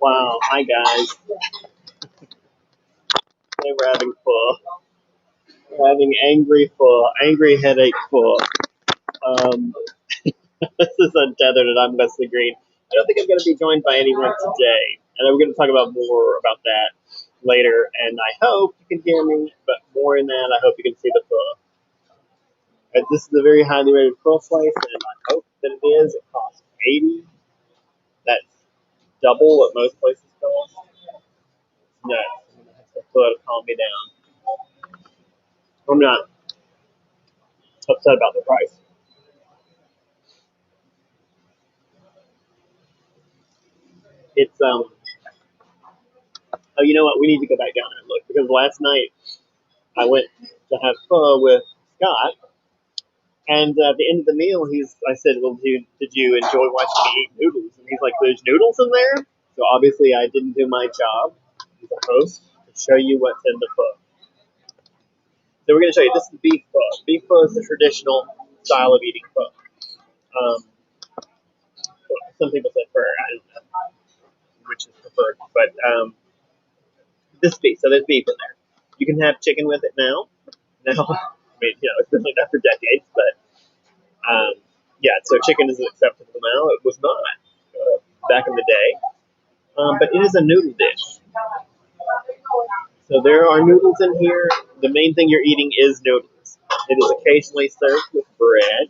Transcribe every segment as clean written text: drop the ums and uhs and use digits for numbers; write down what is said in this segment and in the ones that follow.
Wow, hi guys. Today we're having pho. We're having angry headache pho. Um, this is Untethered and I'm Wesley Green. I don't think I'm going to be joined by anyone today. And we're going to talk about more about that later. And I hope you can hear me, but more than that, I hope you can see the pho. This is a very highly rated pho place, and I hope that it is. It costs $80. That's double what most places cost. No, I'm going to have some pho to calm me down. I'm not upset about the price. It's oh, you know what? We need to go back down there and look, because last night I went to have pho with Scott, and at the end of the meal, I said, "Well, did you enjoy watching me eat noodles?" And he's like, "There's noodles in there." So obviously, I didn't do my job as a host to show you what's in the pho. So we're going to show you. This is beef pho. Beef pho is the traditional style of eating pho. Um, some people say pho. I don't know which is preferred, but this beef. So there's beef in there. You can have chicken with it now. Now, I mean, it's been like that for decades, but yeah. So chicken is acceptable now. It was not back in the day, but it is a noodle dish. So there are noodles in here. The main thing you're eating is noodles. It is occasionally served with bread.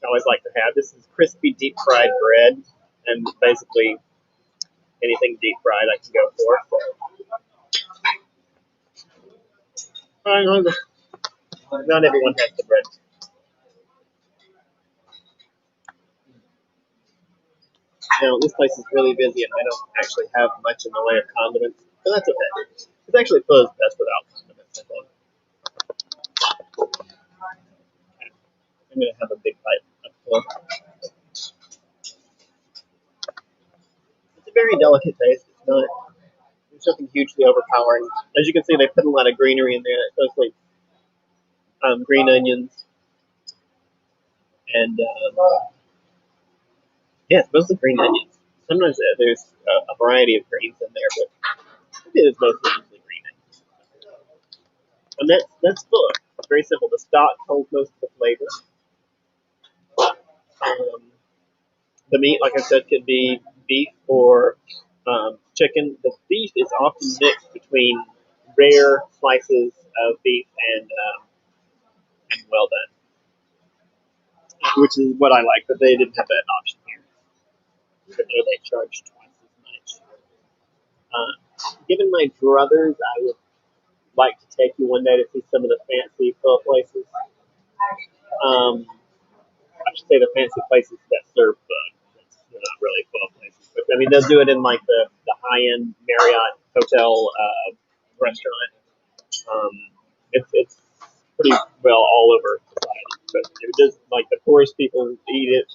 I always like to have. This is crispy, deep fried bread, and basically anything deep fried I can go for. So, not everyone has the bread. Now, this place is really busy, and I don't actually have much in the way of condiments, but that's okay. It's actually pho is best without condiments, I think. I'm going to have a big bite of pho. It's a very delicate taste. It's nothing hugely overpowering. As you can see, they put a lot of greenery in there, especially green onions, and yeah, it's mostly green onions. Sometimes there's a variety of greens in there, but it is mostly usually green onions. And that's pho. It's very simple. The stock holds most of the flavor. Um, the meat, like I said, could be beef or chicken. The beef is often mixed between rare slices of beef and well done, which is what I like. But they didn't have that option here, even though they charge twice as much. Given my druthers, I would like to take you one day to see some of the fancy pho places. I should say the fancy places that serve food. They're not really pho places, but I mean they'll do it in like the high end Marriott hotel restaurant. Um, it's pretty well all over society, but it just like the poorest people eat it.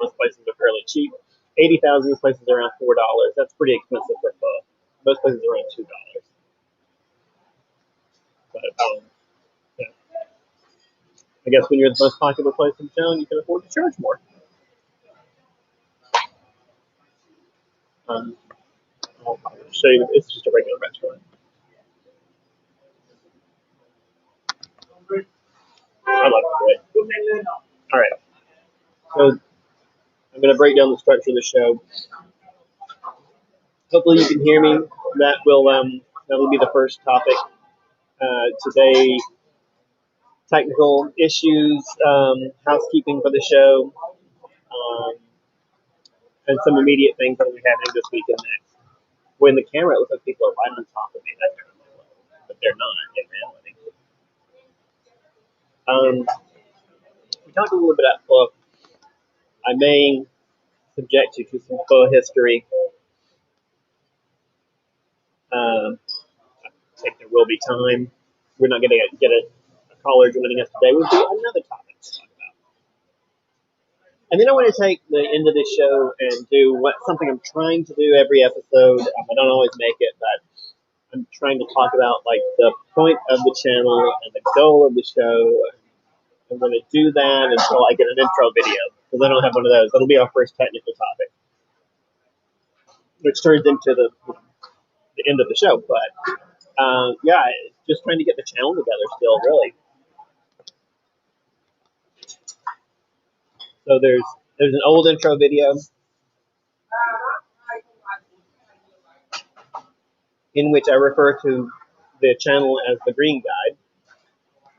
Most places are fairly cheap. 80,000 places are around $4. That's pretty expensive for pho. Most places are around $2. But yeah. I guess when you're the most popular place in town, you can afford to charge more. Um, I'll show you. It's just a regular restaurant. I like the bread. All right. So I'm going to break down the structure of the show. Hopefully you can hear me. That will be the first topic today. Technical issues, housekeeping for the show, um, and some immediate things that will be happening this week and next. When the camera, it looks like people are right on top of me. That's kind of low, but they're not in reality. We talked a little bit about pho. I may subject you to some pho history. I think there will be time. We're not going to get a caller joining us today. We'll do another topic to talk about. And then I want to take the end of this show and do something I'm trying to do every episode. I don't always make it, but I'm trying to talk about like the point of the channel and the goal of the show. I'm going to do that until I get an intro video, because I don't have one of those. That'll be our first technical topic. which turns into the end of the show. But yeah, just trying to get the channel together still, really. So there's an old intro video in which I refer to the channel as the Green Guide.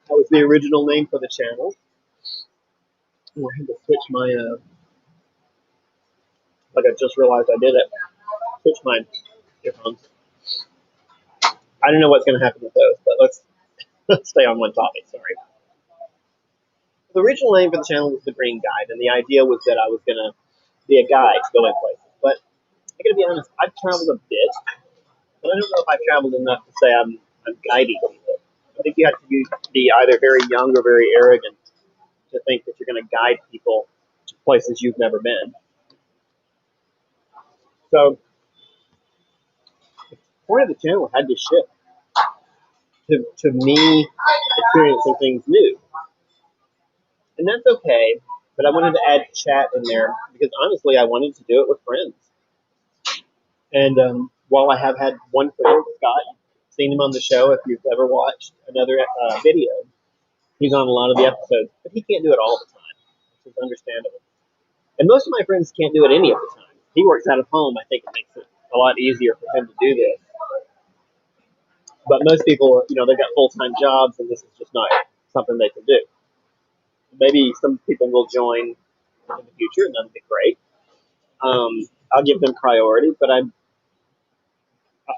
That was the original name for the channel. Oh, I had to switch my like I just realized I did it. Switch my earphones. I don't know what's going to happen with those, but let's stay on one topic. Sorry. The original name for the channel was the Green Guide, and the idea was that I was going to be a guide to go in places. But I got to be honest, I've traveled a bit, but I don't know if I've traveled enough to say I'm guiding people. I think you have to be either very young or very arrogant to think that you're going to guide people to places you've never been. So the point of the channel had to shift to me experiencing things new. And that's okay, but I wanted to add chat in there because honestly, I wanted to do it with friends. And while I have had one friend, Scott, seen him on the show if you've ever watched another video, he's on a lot of the episodes, but he can't do it all the time, which is understandable. And most of my friends can't do it any of the time. He works out of home. I think it makes it a lot easier for him to do this. But most people, they've got full-time jobs, and this is just not something they can do. Maybe some people will join in the future, and that'd be great. I'll give them priority, but I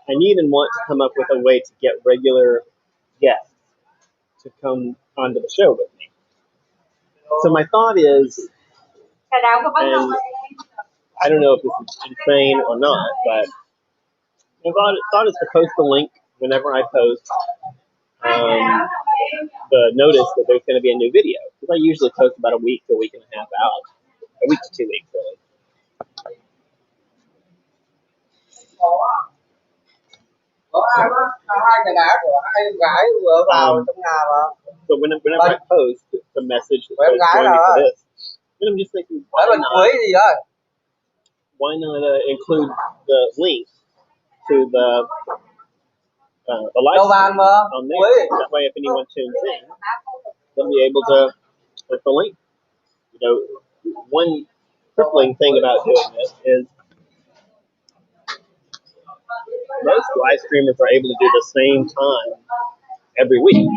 need and want to come up with a way to get regular guests to come onto the show with me. So my thought is, and I don't know if this is insane or not, but my thought is to post the link whenever I post the notice that there's going to be a new video. Because I usually post about a week to a week and a half out. A week to 2 weeks, really. So whenever I post the message that says join me for this, then I'm just thinking, why not include the link to the live stream on there? That way, if anyone tunes in, they'll be able to click the link. One crippling thing about doing this is most live streamers are able to do the same time every week.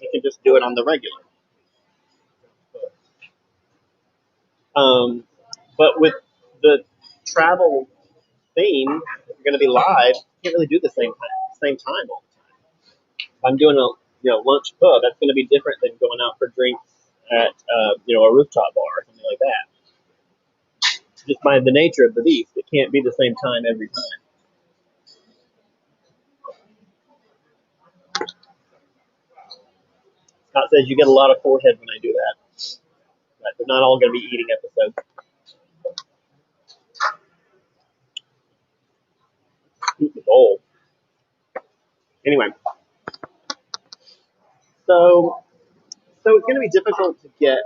You can just do it on the regular. But with the travel theme, if you're going to be live, you can't really do the same time all the time. If I'm doing a lunch pub, that's going to be different than going out for drinks at a rooftop bar or something like that. Just by the nature of the beast, it can't be the same time every time. Scott says you get a lot of forehead when I do that. But they're not all going to be eating episodes. Eat the bowl. Anyway. So it's going to be difficult to get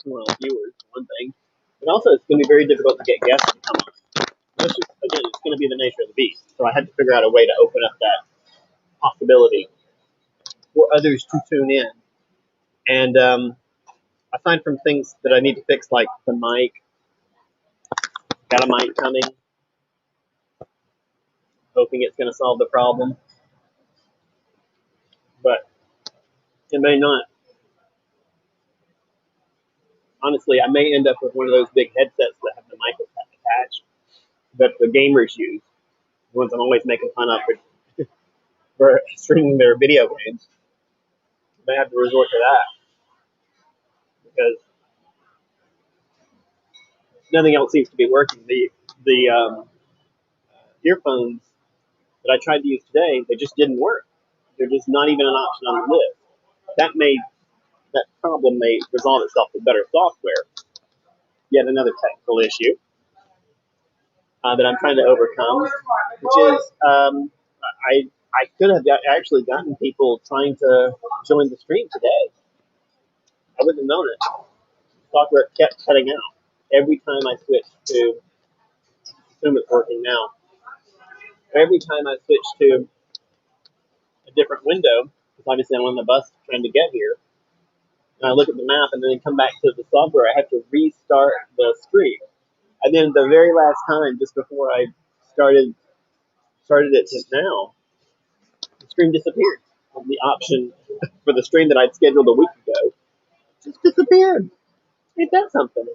viewers, one thing. But also it's going to be very difficult to get guests to come on. It's going to be the nature of the beast. So I had to figure out a way to open up that possibility for others to tune in. And aside from things that I need to fix, like the mic, got a mic coming, hoping it's going to solve the problem. But it may not. Honestly, I may end up with one of those big headsets that have the mic attached that the gamers use. The ones I'm always making fun of for streaming their video games. I may have to resort to that because nothing else seems to be working. The earphones that I tried to use today, they just didn't work. They're just not even an option on the list. That problem may resolve itself with better software. Yet another technical issue that I'm trying to overcome, which is I could have actually gotten people trying to join the stream today. I wouldn't have known it. Software kept cutting out every time I switched to assume it's working now. Every time I switch to a different window, because obviously I'm on the bus trying to get here, and I look at the map and then come back to the software, I have to restart the stream. And then the very last time, just before I started it to now, the stream disappeared. And the option for the stream that I'd scheduled a week ago just disappeared. Ain't that something?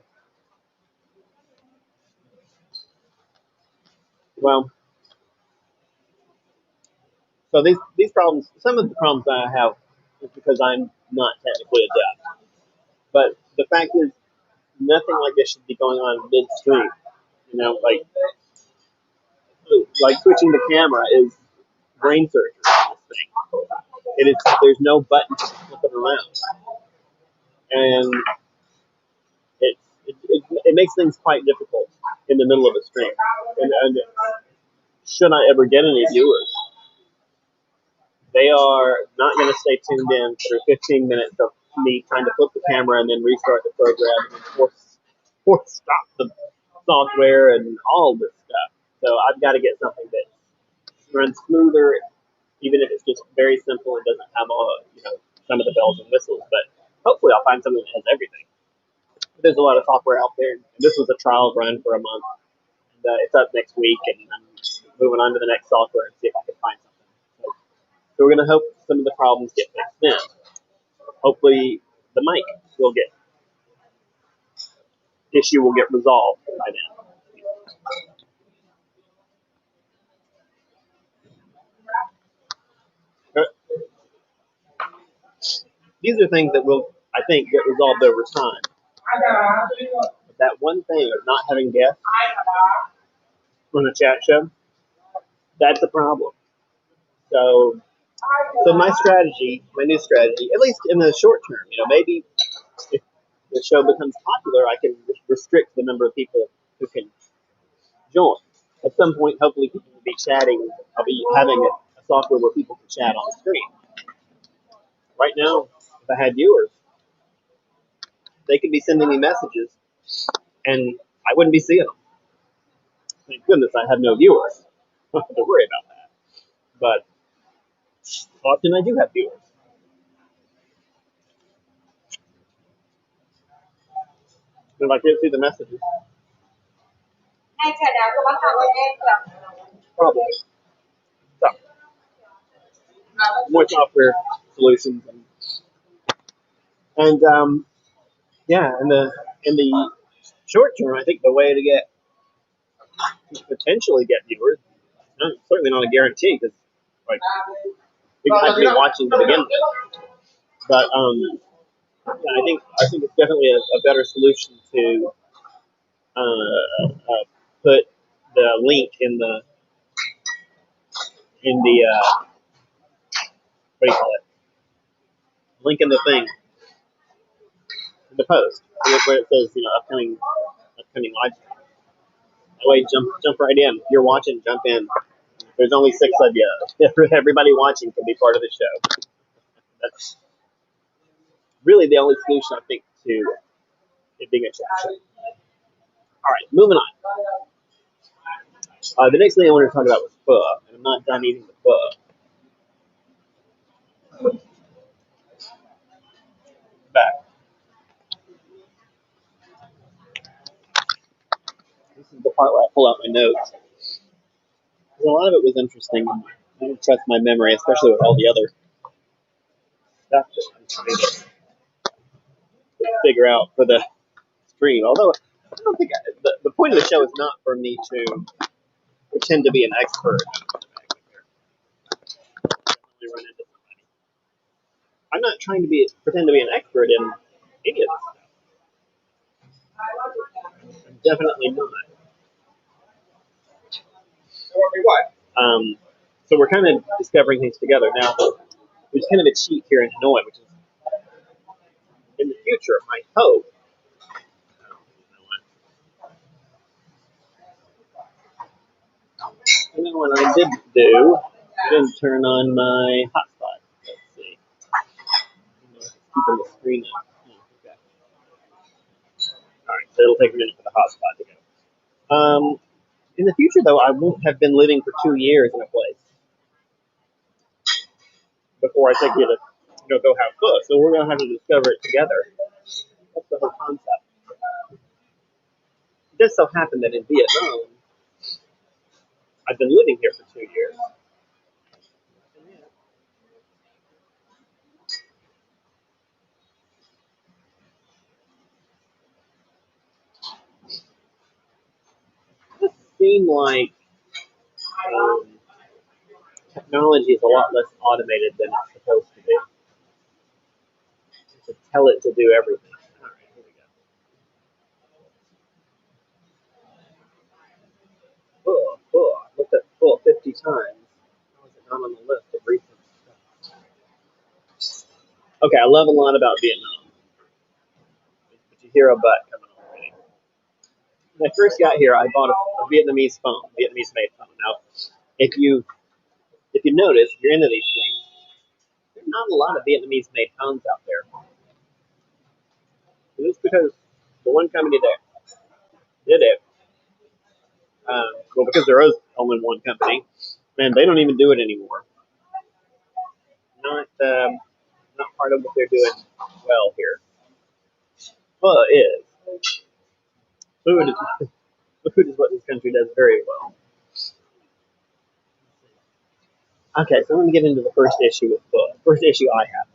Well, so these problems, some of the problems that I have is because I'm not technically adept. But the fact is, nothing like this should be going on midstream. You know, like switching the camera is brain surgery. On this thing. It is. There's no button to flip it around, and it makes things quite difficult in the middle of a stream. And should I ever get any viewers, they are not going to stay tuned in through 15 minutes of me trying to flip the camera and then restart the program and force stop the software and all this stuff. So I've got to get something that runs smoother, even if it's just very simple. It doesn't have all some of the bells and whistles, but hopefully I'll find something that has everything. There's a lot of software out there. This was a trial run for a month. And, it's up next week, and I'm moving on to the next software and see if I can find something. So we're going to hope some of the problems get fixed then. Hopefully the mic issue will get resolved by then. These are things that will, I think, get resolved over time. But that one thing of not having guests on a chat show, that's a problem. So my strategy, my new strategy, at least in the short term, maybe if the show becomes popular, I can restrict the number of people who can join. At some point, hopefully, people will be chatting. I'll be having a software where people can chat on the screen. Right now, if I had viewers, they could be sending me messages, and I wouldn't be seeing them. Thank goodness I have no viewers. Don't have to worry about that. But often I do have viewers. And I can't see the messages. Probably. So, more software solutions. And yeah, in the short term, I think the way to potentially get viewers, certainly not a guarantee, because like people have to be watching to begin with. But yeah, I think it's definitely a better solution to put the link in the what do you call it? Link in the thing, in the post, where it says upcoming live stream. That way, jump right in. If you're watching, jump in. There's only 6 of you. Everybody watching can be part of the show. That's really the only solution I think to it being a chat show. All right, moving on. The next thing I wanted to talk about was pho, and I'm not done eating the pho. Back. This is the part where I pull out my notes. A lot of it was interesting. I don't trust my memory, especially with all the other stuff that I'm trying to figure out for the stream. Although I don't think the point of the show is not for me to pretend to be an expert. I'm not trying to pretend to be an expert in any of this stuff. I'm definitely not. So we're kind of discovering things together. Now, there's kind of a cheat here in Hanoi, which is in the future, I hope. And then what I didn't turn on my hotspot. Let's see. Keeping the screen up. Okay. All right, so it'll take a minute for the hotspot to go. In the future, though, I won't have been living for 2 years in a place before I take you to go have pho. So we're gonna have to discover it together. That's the whole concept. It does so happen that in Vietnam, I've been living here for 2 years. It does seem like um, technology is a lot less automated than it's supposed to be. To tell it to do everything. All right, here we go. I looked at pho 50 times. How is it not on the list of recent stuff? Okay, I love a lot about Vietnam, but you hear a but coming already. When I first got here, I bought a Vietnamese phone, Vietnamese made phone. Now, if you notice, if you're into these things, there's not a lot of Vietnamese made phones out there. And it's because the one company that did it, well, because there is only one company, and they don't even do it anymore. Not not part of what they're doing well here. Well, it is. Food is food is what this country does very well. Okay, so I'm going to get into the first issue with food. First issue I have.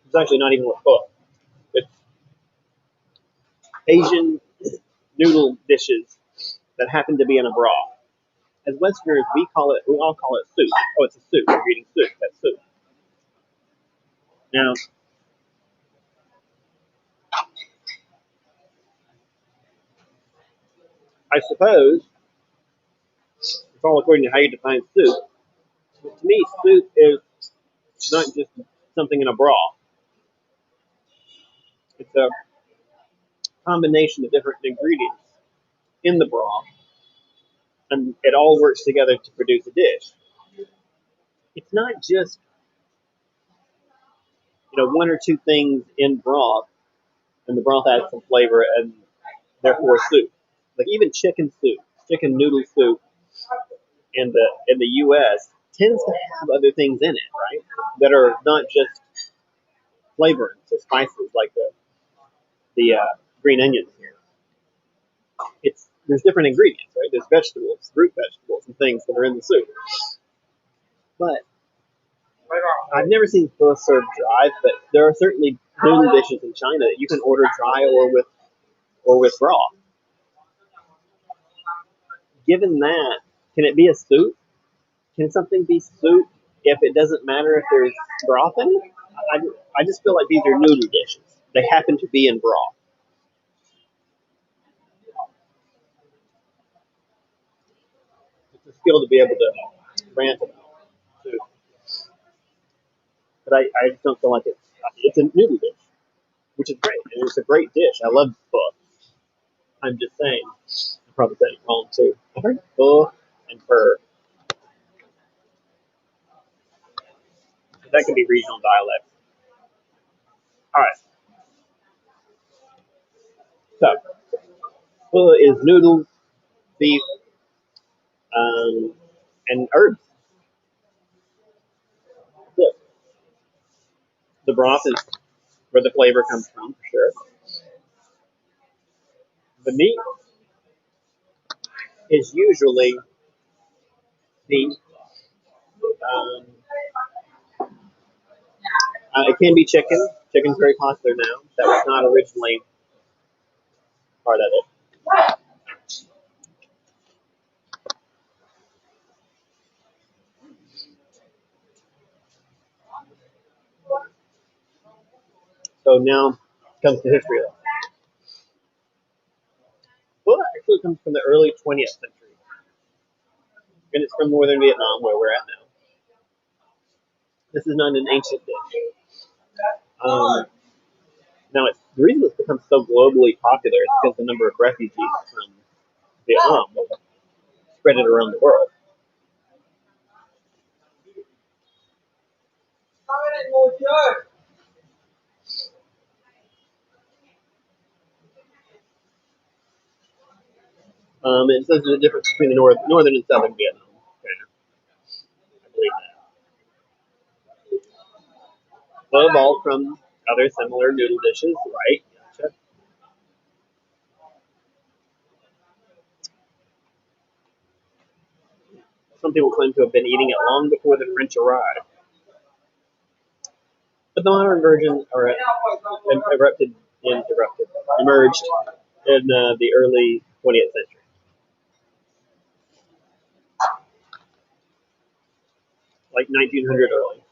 It's actually not even with food. It's Asian noodle dishes that happen to be in a broth. As Westerners, we all call it soup. Oh, it's a soup. You're eating soup. That's soup. Now, I suppose it's all according to how you define soup. But to me, soup is not just something in a broth. It's a combination of different ingredients in the broth, and it all works together to produce a dish. It's not just one or two things in broth, and the broth adds some flavor, and therefore soup. Like even chicken soup, chicken noodle soup in the U.S. tends to have other things in it, right? That are not just flavorings or spices like the green onions here. There's different ingredients, right? There's vegetables, root vegetables, and things that are in the soup. But I've never seen pho served dry, but there are certainly noodle dishes in China that you can order dry or with broth. Given that, can it be a soup? Can something be soup if it doesn't matter if there's broth in it? I just feel like these are noodle dishes. They happen to be in broth. It's a skill to be able to rant about soup. But I just don't feel like it's a noodle dish, which is great. And it's a great dish. I love pho. I'm just saying. I'm probably saying it wrong too. I heard pho and fur. That can be regional dialect. All right. So pho is noodles, beef, um, and herbs. Look, the broth is where the flavor comes from, for sure. The meat is usually beef. Um, it can be chicken. Chicken's very popular now. That was not originally part of it. So now comes the history of it. Well, it actually comes from the early 20th century, and it's from northern Vietnam, where we're at now. This is not an ancient dish. Um, Now, the reason it's become so globally popular is because the number of refugees from Vietnam spread it around the world. It says the difference between the northern and southern Vietnam. Okay, I believe that. Well, evolved from other similar noodle dishes, right? Gotcha. Some people claim to have been eating it long before the French arrived, but the modern version erupted, emerged in the early 20th century, like 1900 early.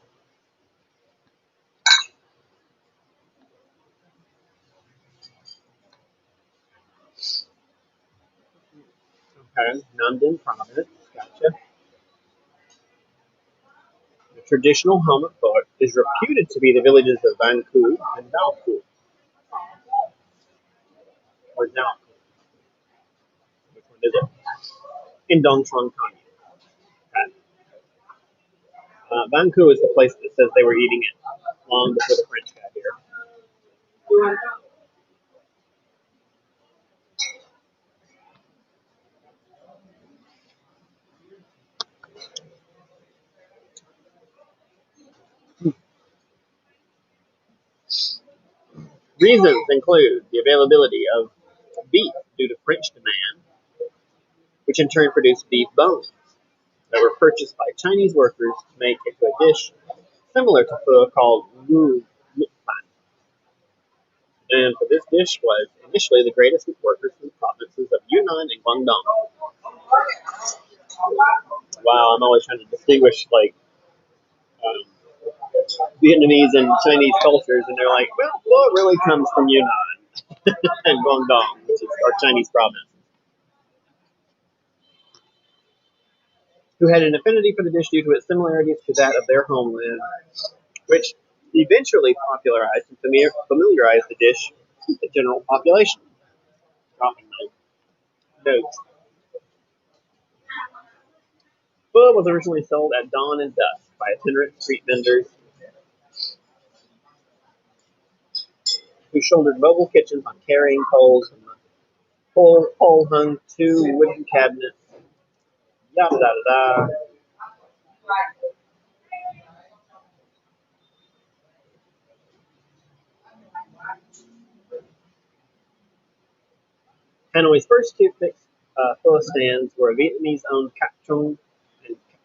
Okay, Nam Dinh province. Gotcha. The traditional home of Pho is reputed to be the villages of Van Khu and Dao Khu, or Dao Khu. Which one is it? In Dong Truong County. Okay. Van Khu is the place that says they were eating it long before the French got here. Reasons include the availability of beef due to French demand, which in turn produced beef bones that were purchased by Chinese workers to make into a dish similar to pho called Lu Fan. And for this dish was initially the greatest workers from the provinces of Yunnan and Guangdong. Wow, I'm always trying to distinguish like um, Vietnamese and Chinese cultures, and they're like, well, it really comes from Yunnan and Guangdong, which is our Chinese province, who had an affinity for the dish due to its similarities to that of their homeland, which eventually popularized and familiarized the dish with the general population. Dropping my notes. Pho was originally sold at dawn and dusk by itinerant street vendors who shouldered mobile kitchens on carrying poles, and the pole hung two wooden cabinets. Yada da da da. Hanoi's first two fixed pho stands were a Vietnamese-owned Cap Trung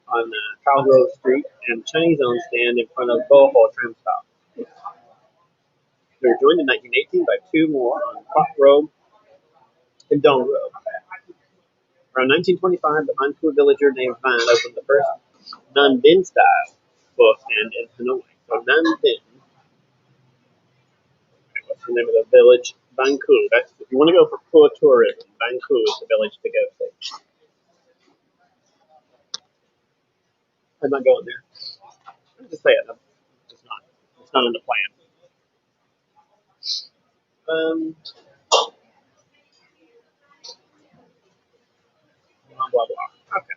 on Cao Grove Street and a Chinese-owned stand in front of Bo Ho tram stop. They were joined in 1918 by two more on Quoc Road and Dong Road. Around 1925, the Vancouver villager named Van opened the first Nam Dinh style pho stand in Hanoi. So Nam Dinh, what's the name of the village? Vancouver. That's if you want to go for pho tourism, Vancouver is the village to go to. I'm not going there. I'm just saying, it's not. It's not in the plan. Blah blah blah. Okay.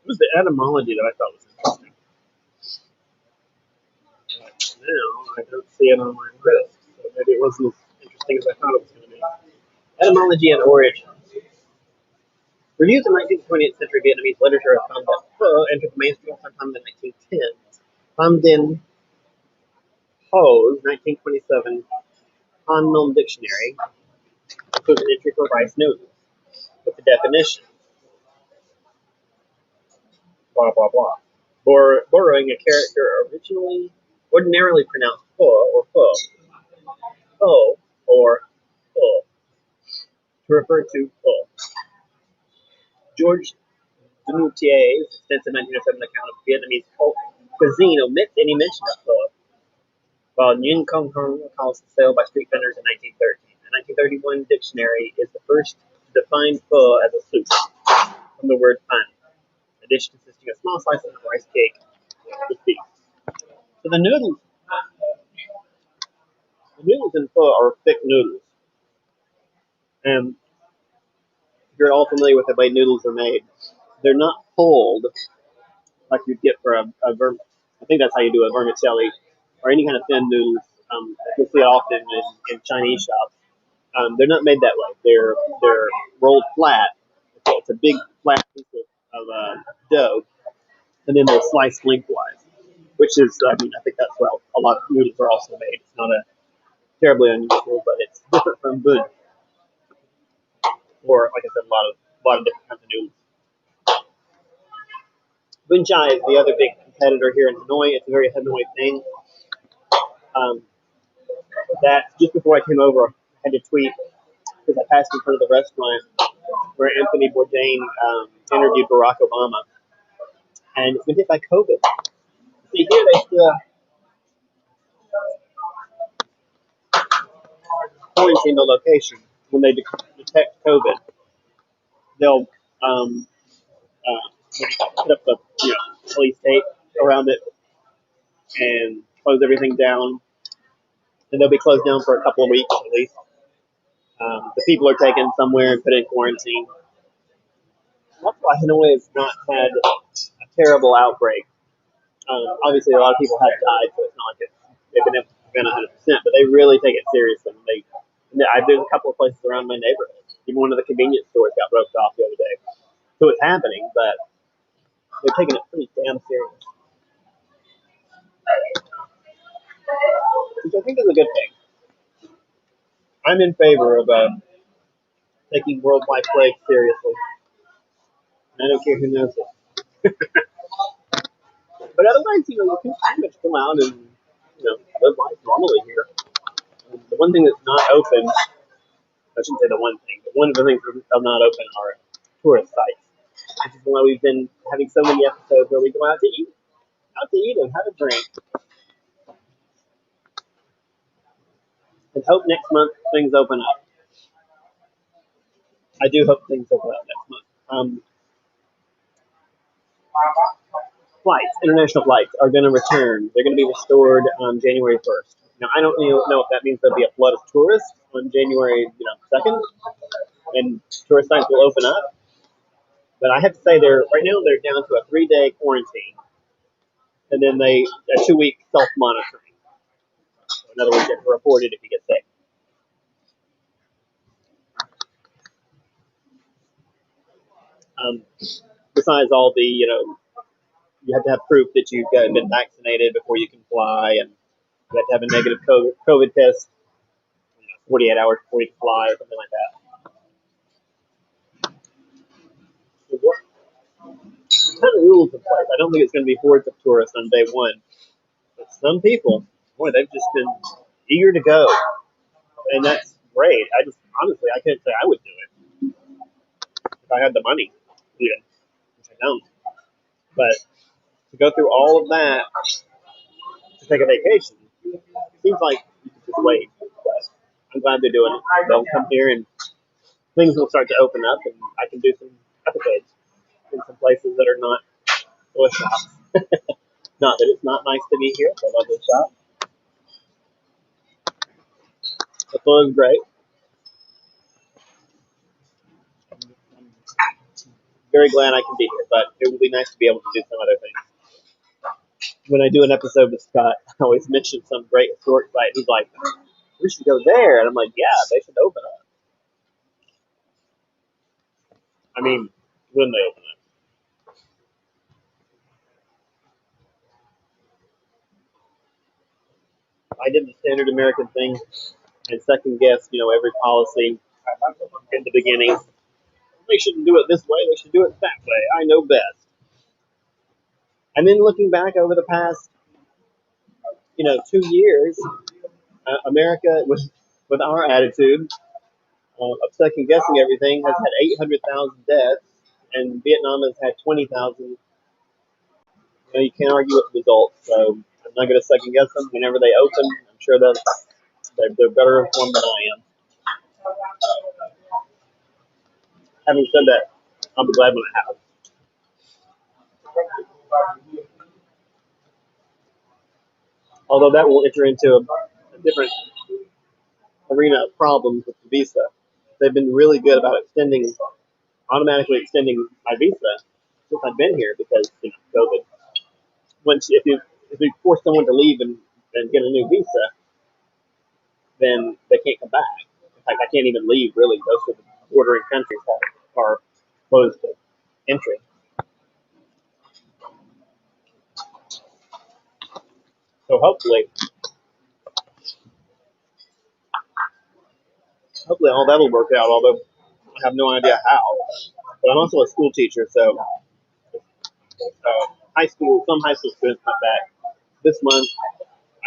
It was the etymology that I thought was interesting. Now I don't see it on my list, so maybe it wasn't as interesting as I thought it was going to be. Etymology and origin. Reviews of 19th and 20th century Vietnamese literature have found that pho entered the mainstream sometime in the 1910s. Pham Dinh Ho's 1927 Han Nom Dictionary includes an entry for rice noodles with the definition, blah blah blah, borrowing a character ordinarily pronounced pho, or pho, to refer to pho. George Dumoutier's extensive 1907 account of Vietnamese cuisine omits any mention of pho, while Nguyen Công Hung calls for sale by street vendors in 1913. The 1931 dictionary is the first to define pho as a soup, from the word pan, a dish consisting of small slices of rice cake with beef. So the noodles in pho are thick noodles, and if you're all familiar with the way noodles are made, they're not pulled like you'd get for I think that's how you do a vermicelli or any kind of thin noodles. You see it often in Chinese shops. They're not made that way. They're rolled flat. It's a big flat piece of dough, and then they're sliced lengthwise, which is, I mean, I think that's well a lot of noodles are also made. It's not a terribly unusual, but it's different from bun, or like I said, a lot of different kinds of noodles. Bun chai is the other big competitor here in Hanoi. It's a very Hanoi thing. Um, that just before I came over, I had to tweet because I passed in front of the restaurant where Anthony Bourdain interviewed Barack Obama, and it's been hit by COVID. See, here they still quarantine the location when they detect COVID. They'll um, put up the police tape around it and close everything down, and they'll be closed down for a couple of weeks at least. The people are taken somewhere and put in quarantine. That's why Hanoi has not had a terrible outbreak. Obviously, a lot of people have died, so it's not like they've been able to prevent 100%, but they really take it seriously. There's a couple of places around my neighborhood. Even one of the convenience stores got roped off the other day. So it's happening, but they're taking it pretty damn serious, which I think is a good thing. I'm in favor of taking worldwide plague seriously. I don't care who knows it. But otherwise, you can pretty much go out and live life normally here. The one thing that's not open, I shouldn't say the one thing, but one of the things that are not open are tourist sites. Which is why we've been having so many episodes where we go out to eat and have a drink, and hope next month things open up. I do hope things open up next month. International flights are going to return. They're going to be restored on January 1st. Now, I don't know if that means there'll be a flood of tourists on January 2nd, and tourist sites will open up. But I have to say, right now they're down to a 3-day quarantine, and then a 2-week self-monitoring. So in other words, you have to report it if you get sick. Um, Besides all the, you have to have proof that you've been vaccinated before you can fly, and you have to have a negative COVID test 48 hours before you can fly or something like that. So what kind of rules in place? I don't think it's going to be hordes of tourists on day one, but some people, boy, they've just been eager to go, and that's great. Honestly, I can't say I would do it if I had the money, which I don't. But to go through all of that to take a vacation, it seems like you could just wait. But I'm glad they're doing it. They'll come here and things will start to open up, and I can do some episodes in some places that are not tourist shops. Not that it's not nice to be here. I love this shop. The food is great. I'm very glad I can be here, but it would be nice to be able to do some other things. When I do an episode with Scott, I always mention some great historic site. He's like, we should go there. And I'm like, yeah, they should open up. I mean, when they open up. I did the standard American thing and second guess, every policy in the beginning. They shouldn't do it this way. They should do it that way. I know best. And then looking back over the past, 2 years, America, with our attitude of second guessing everything, has had 800,000 deaths, and Vietnam has had 20,000. You can't argue with the results, so I'm not going to second guess them. Whenever they open, I'm sure they're better informed than I am. Having said that, I'll be glad when it happens. Although that will enter into a different arena of problems with the visa. They've been really good about automatically extending my visa since I've been here because COVID. If you force someone to leave and get a new visa, then they can't come back. In fact, I can't even leave, really. Most of the bordering countries are closed to entry. So hopefully all that will work out, although I have no idea how. But I'm also a school teacher, so some high school students come back this month.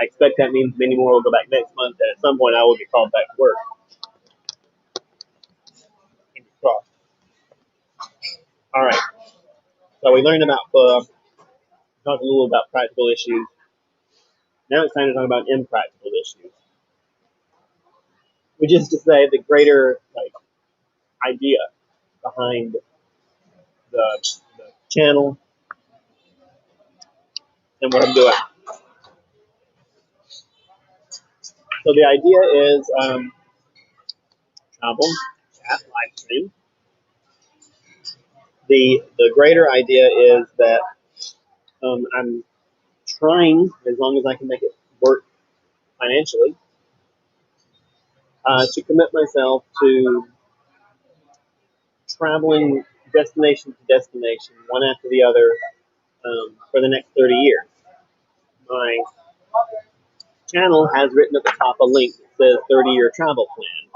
I expect that means many more will go back next month, and at some point I will get called back to work. All right. So we learned about talked a little about practical issues. Now it's time to talk about impractical issues, which is to say the greater idea behind the channel and what I'm doing. So the idea is travel, chat, live stream. The greater idea is that I'm trying, as long as I can make it work financially, to commit myself to traveling destination to destination, one after the other, for the next 30 years. My channel has written at the top a link that says 30-year travel plan.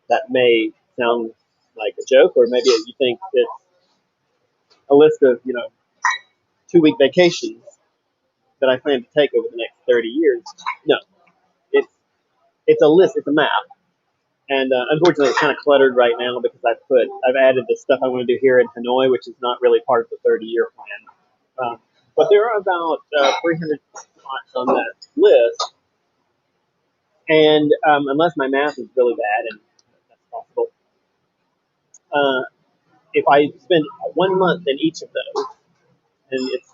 That may sound like a joke, or maybe you think it's a list of 2-week vacations that I plan to take over the next 30 years. No, it's a list, it's a map. And unfortunately, it's kind of cluttered right now because I've added the stuff I want to do here in Hanoi, which is not really part of the 30-year plan. But there are about 300 spots on that list, and unless my math is really bad, and that's possible, if I spend 1 month in each of those, and it's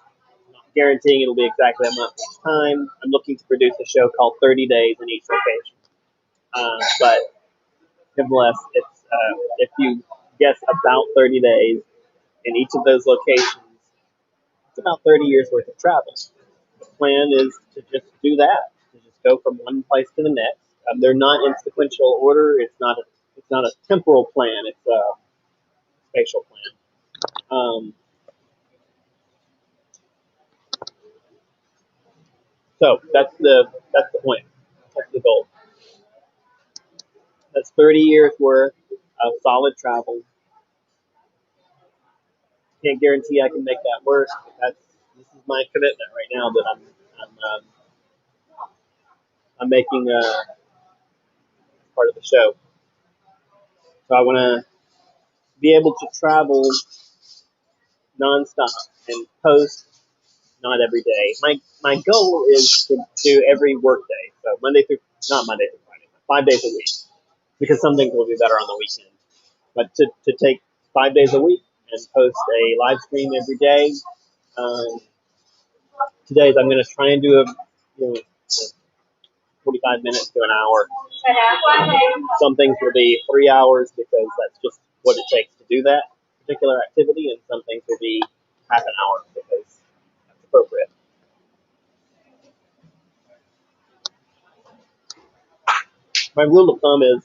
not guaranteeing it'll be exactly a month each time, I'm looking to produce a show called 30 Days in each location. But nevertheless, if you guess about 30 days in each of those locations, it's about 30 years worth of travel. The plan is to just do that, to just go from one place to the next. They're not in sequential order. It's not a temporal plan. It's a spatial plan. So that's the point. That's the goal. That's 30 years worth of solid travel. Can't guarantee I can make that work. This is my commitment right now that I'm making part of the show. So I want to be able to travel nonstop and post not every day. My goal is to do every work day. So not Monday through Friday, 5 days a week, because some things will be better on the weekend. But to take 5 days a week and post a live stream every day. Today I'm going to try and do a 45 minutes to an hour. Some things will be 3 hours because that's just what it takes to do that particular activity, and some things will be half an hour because that's appropriate. My rule of thumb is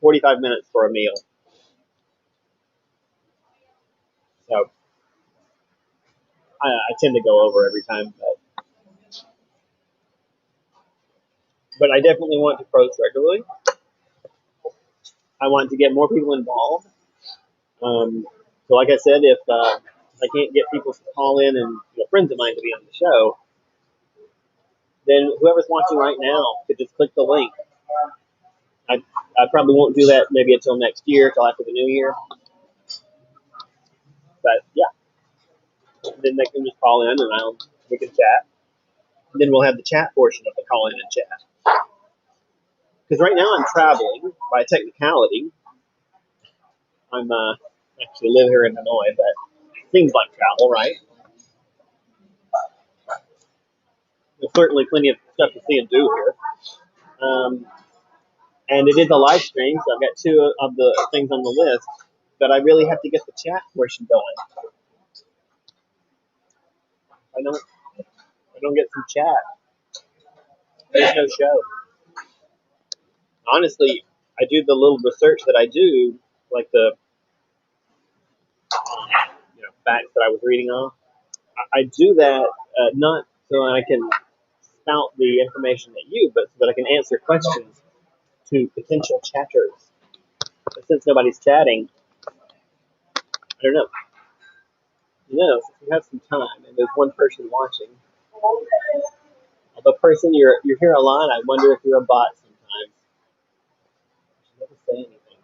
45 minutes for a meal. So I tend to go over every time, but I definitely want to post regularly. I want to get more people involved. So like I said, if I can't get people to call in and friends of mine to be on the show, then whoever's watching right now could just click the link. I probably won't do that maybe until next year, till after the new year. But yeah, then they can just call in and we can chat. And then we'll have the chat portion of the call in and chat. Because right now I'm traveling by technicality. I'm actually live here in Hanoi, but it seems like travel, right? There's certainly plenty of stuff to see and do here. And it is a live stream, so I've got two of the things on the list, but I really have to get the chat portion going. I don't get some chat, there's no show. Honestly, I do the little research that I do, like the facts that I was reading off. I do that not so I can spout the information at you, but so that I can answer questions to potential chatters. But since nobody's chatting, I don't know. Since we have some time and there's one person watching, the person you're here a lot, I wonder if you're a bot sometimes. You never say anything.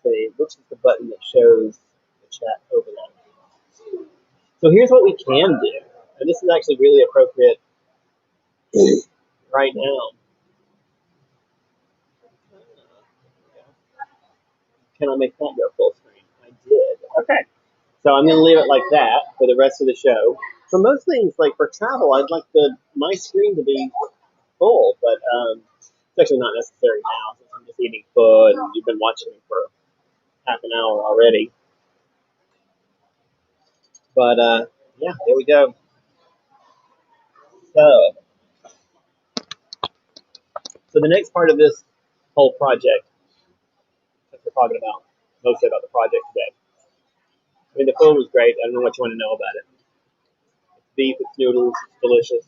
Say, which is the button that shows the chat overlay. So here's what we can do, and this is actually really appropriate right now. Can I make that go full screen? I did. Okay. So I'm going to leave it like that for the rest of the show. For most things, like for travel, I'd like my screen to be full, but it's actually not necessary now since I'm just eating food and you've been watching me for half an hour already. But yeah, there we go. So the next part of this whole project that we're talking about, mostly about the project today. I mean, the food was great. I don't know what you want to know about it. It's beef, it's noodles, it's delicious.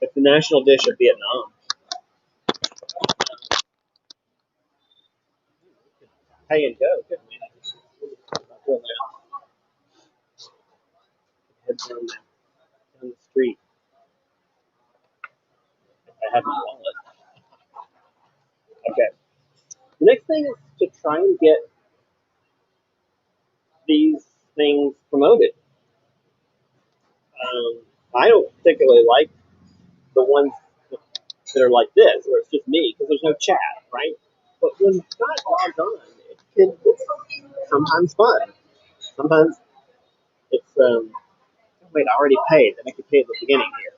It's the national dish of Vietnam. Pay and go, couldn't we? Head down the street. I have my wallet. Okay. The next thing is to try and get these things promoted. I don't particularly like the ones that are like this, where it's just me, because there's no chat, right? But when Scott logs on, it's sometimes fun. Sometimes it's, wait, I already paid. Then I can pay at the beginning here.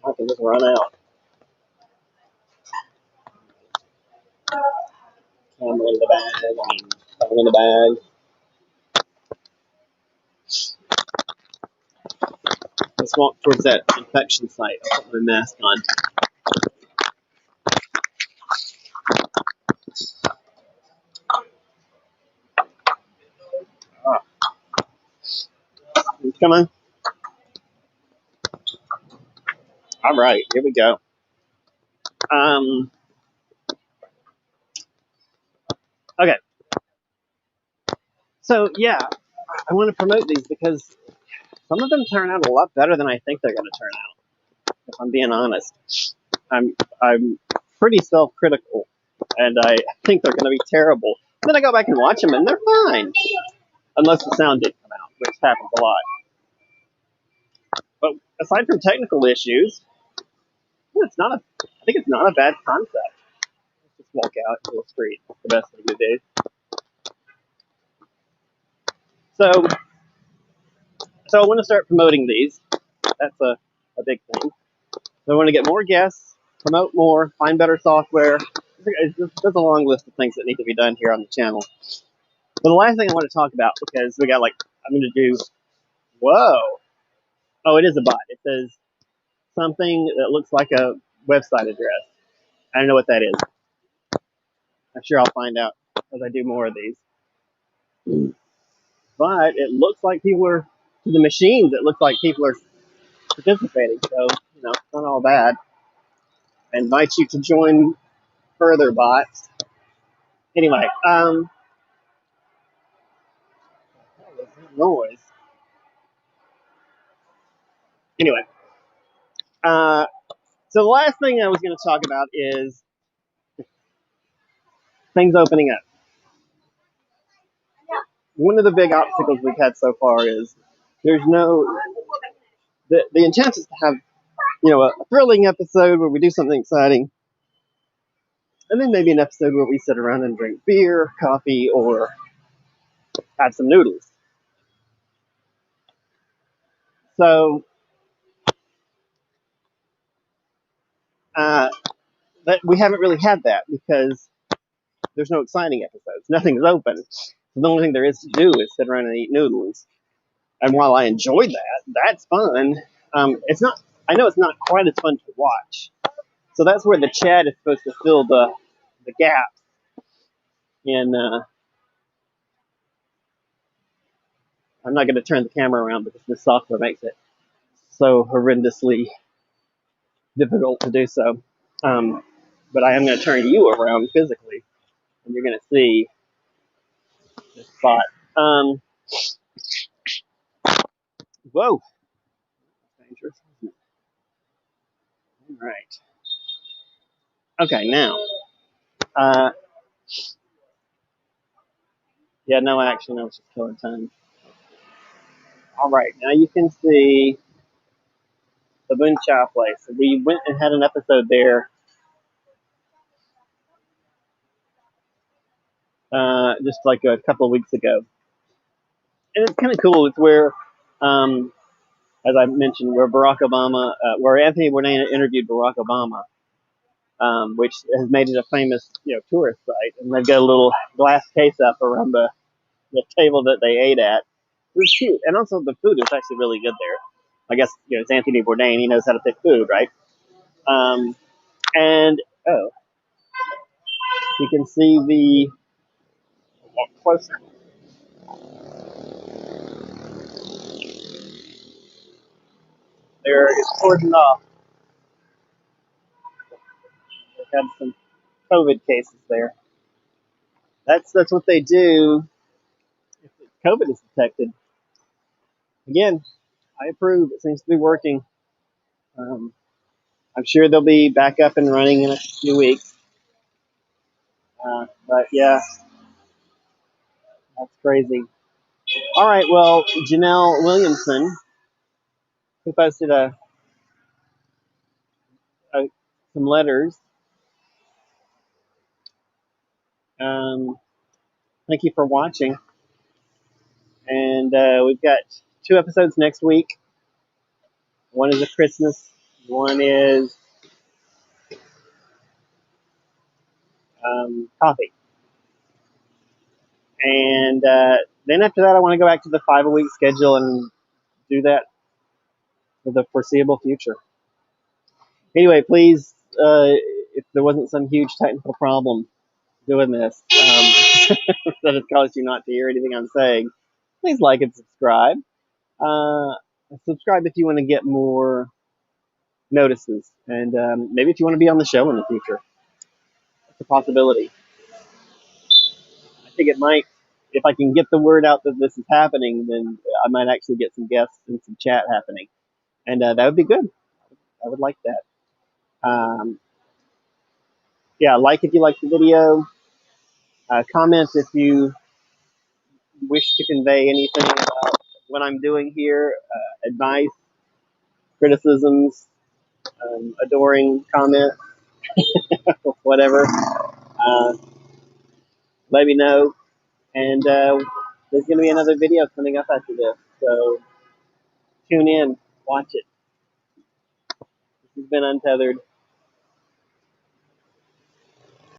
I can just run out. Camera in the bag, phone in the bag. Let's walk towards that infection site. I'll put my mask on. Ah. Come on. All right, here we go. Okay. So, yeah, I want to promote these because some of them turn out a lot better than I think they're going to turn out, if I'm being honest. I'm pretty self-critical, and I think they're going to be terrible. Then I go back and watch them, and they're fine. Unless the sound didn't come out, which happens a lot. But aside from technical issues, I think it's not a bad concept. Let's just walk out to the street. That's the best thing to do. So I want to start promoting these. That's a big thing. So I want to get more guests, promote more, find better software. There's a long list of things that need to be done here on the channel. But the last thing I want to talk about, because I'm going to do, whoa. Oh, it is a bot. It says something that looks like a website address. I don't know what that is. I'm sure I'll find out as I do more of these. But it looks like to the machines, it looks like people are participating. So, it's not all bad. I invite you to join further bots. Anyway, what was that noise? Anyway, so the last thing I was going to talk about is things opening up. One of the big obstacles we've had so far is there's the intent is to have, a thrilling episode where we do something exciting, and then maybe an episode where we sit around and drink beer, coffee, or have some noodles. So, that we haven't really had that because there's no exciting episodes. Nothing's open. So the only thing there is to do is sit around and eat noodles. And while I enjoyed that, that's fun. It's not. I know it's not quite as fun to watch. So that's where the chat is supposed to fill the gaps in. I'm not going to turn the camera around because this software makes it so horrendously difficult to do so. But I am going to turn you around physically, and you're going to see this spot. Whoa, dangerous, isn't it? All right. Okay, now. Yeah, no action. I was just killing time. All right, now you can see the Boon Chow place. We went and had an episode there just like a couple of weeks ago. And it's kind of cool. It's where, as I mentioned, where Barack Obama, where Anthony Bourdain interviewed Barack Obama, which has made it a famous, tourist site. And they've got a little glass case up around the table that they ate at. It was cute. And also the food is actually really good there. I guess, it's Anthony Bourdain. He knows how to pick food, right? And, oh, you can see the, walk closer. There is cordoned off. They've had some COVID cases there. That's what they do if COVID is detected. Again, I approve. It seems to be working. Um, I'm sure they'll be back up and running in a few weeks. But yeah, that's crazy. All right, well, Janelle Williamson, who posted some letters. Thank you for watching. And we've got 2 episodes next week. One is a Christmas. One is coffee. And then after that, I want to go back to the 5-a-week schedule and do that for the foreseeable future. Anyway, please, if there wasn't some huge technical problem doing this that has caused you not to hear anything I'm saying, please like and subscribe. Subscribe if you want to get more notices. And maybe if you want to be on the show in the future. It's a possibility. I think it might, if I can get the word out that this is happening, then I might actually get some guests and some chat happening. And that would be good. I would like that. Yeah, like if you like the video. Comment if you wish to convey anything about what I'm doing here. Advice, criticisms, adoring comments, whatever. Let me know. And there's going to be another video coming up after this. So tune in. Watch it. This has been Untethered.